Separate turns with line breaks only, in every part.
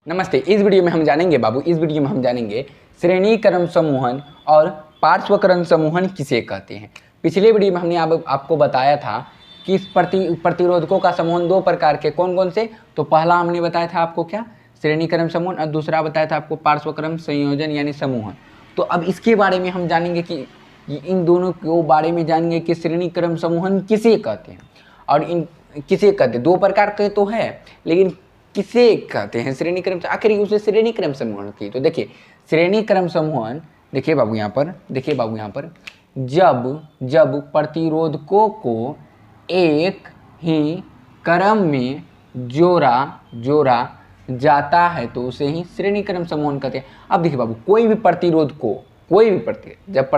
नमस्ते। इस वीडियो में हम जानेंगे श्रेणी क्रम समूहन और पार्श्व क्रम समूहन किसे कहते हैं। पिछले वीडियो में हमने आपको बताया था कि इस प्रतिरोधकों का समूहन दो प्रकार के कौन कौन से। तो पहला हमने बताया था आपको क्या, श्रेणी क्रम समूहन, और दूसरा बताया था आपको पार्श्व क्रम संयोजन यानी समूहन। तो अब इसके बारे में हम जानेंगे कि इन दोनों के बारे में जानेंगे कि श्रेणी क्रम समूहन किसे कहते हैं और इन किसे कहते हैं। दो प्रकार के तो है, लेकिन किसे कहते हैं श्रेणी क्रम, आखिर उसे श्रेणी क्रम समूहन की। तो देखिए श्रेणी क्रम समूहन, देखिए बाबू यहाँ पर जब प्रतिरोधकों को एक ही क्रम में जोड़ा जाता है तो उसे ही श्रेणी क्रम समूहन कहते हैं। अब देखिए बाबू, जब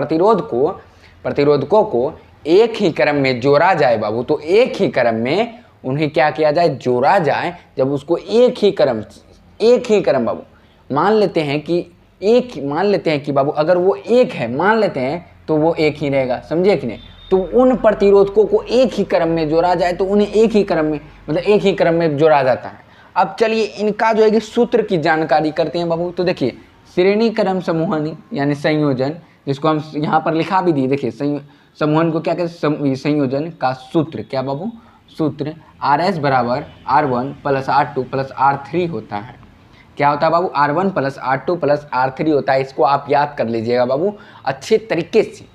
प्रतिरोधकों को एक ही क्रम में जोड़ा जाए बाबू, तो एक ही क्रम में उन्हें क्या किया जाए, जोड़ा जाए। जब उसको एक ही क्रम बाबू मान लेते हैं कि बाबू अगर वो एक है, मान लेते हैं तो वो एक ही रहेगा, समझे कि नहीं। तो उन प्रतिरोधकों को एक ही क्रम में जोड़ा जाए तो उन्हें एक ही क्रम में जोड़ा जाता है। अब चलिए इनका जो है कि सूत्र की जानकारी करते हैं बाबू। तो देखिए श्रेणी क्रम समूहन यानी संयोजन, जिसको हम यहाँ पर लिखा भी दिए, देखिए समूहन को क्या कहते हैं, संयोजन का सूत्र क्या बाबू, सूत्र RS बराबर R1 plus R2 plus R3 होता है। क्या होता है बाबू, R1 plus R2 plus R3 होता है। इसको आप याद कर लीजिएगा बाबू अच्छे तरीके से,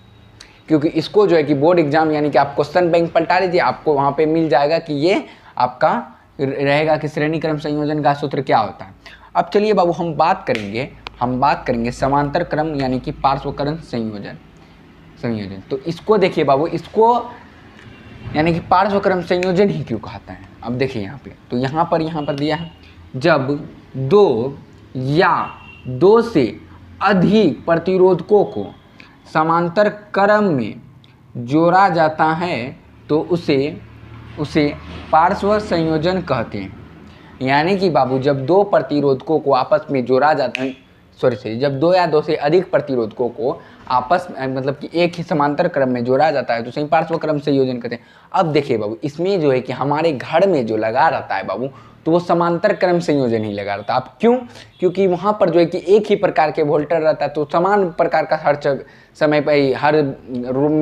क्योंकि इसको जो है कि बोर्ड एग्जाम यानी कि आप क्वेश्चन बैंक पलटा लीजिए, आपको वहाँ पे मिल जाएगा कि ये आपका रहेगा कि श्रेणी क्रम संयोजन का सूत्र क्या होता है। अब चलिए बाबू हम बात करेंगे समांतर क्रम यानी कि पार्श्व क्रम संयोजन। तो इसको देखिए बाबू, इसको यानी कि पार्श्व क्रम संयोजन ही क्यों कहता है। अब देखिए यहाँ पे, तो यहाँ पर दिया है, जब दो या दो से अधिक प्रतिरोधकों को समांतर क्रम में जोड़ा जाता है तो उसे पार्श्व संयोजन कहते हैं। यानी कि बाबू जब दो प्रतिरोधकों को आपस में जोड़ा जाता है, जब दो या दो से अधिक प्रतिरोधकों को आपस में मतलब कि एक ही समांतर क्रम में जोड़ा जाता है तो उसे पार्श्व क्रम संयोजन कहते हैं। अब देखिए बाबू, इसमें जो है कि हमारे घर में जो लगा रहता है बाबू, तो वो समांतर क्रम संयोजन ही लगा रहता है। अब क्यों, क्योंकि वहाँ पर जो है कि एक ही प्रकार के वोल्टेज रहता है, तो समान प्रकार का हर समय पर हर रूम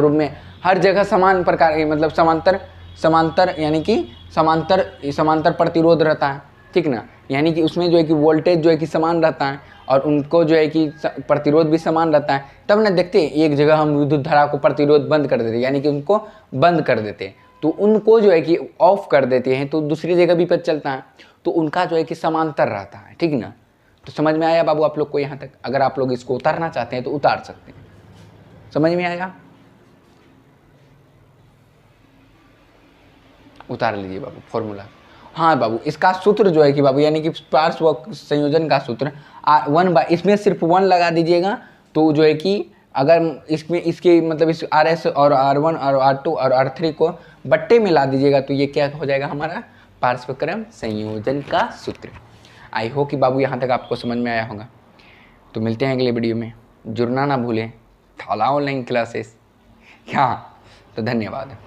में हर जगह समान प्रकार मतलब समांतर यानी कि समांतर प्रतिरोध रहता है, ठीक ना। यानी कि उसमें जो है कि वोल्टेज जो है कि समान रहता है और उनको जो है कि प्रतिरोध भी समान रहता है। तब ना देखते हैं एक जगह हम विद्युत धारा को प्रतिरोध बंद कर देते, यानी कि उनको बंद कर देते, तो उनको जो है कि ऑफ कर देते हैं तो दूसरी जगह भी पता चलता है, तो उनका जो है कि समांतर रहता है, ठीक ना। तो समझ में आया बाबू आप लोग को यहाँ तक। अगर आप लोग इसको उतारना चाहते हैं तो उतार सकते हैं। समझ में आया, उतार लीजिए बाबू फॉर्मूला। हाँ बाबू, इसका सूत्र जो है कि बाबू यानी कि पार्श्व संयोजन का सूत्र इसमें सिर्फ 1 लगा दीजिएगा, तो जो है कि अगर इसके मतलब इस RS और R1 और R2 और R3 को बट्टे में ला दीजिएगा तो ये क्या हो जाएगा, हमारा पार्श्व क्रम संयोजन का सूत्र। आई होप कि बाबू यहाँ तक आपको समझ में आया होगा। तो मिलते हैं अगले वीडियो में, जुड़ना ना भूलें, थाला ऑनलाइन क्लासेस। हाँ, तो धन्यवाद।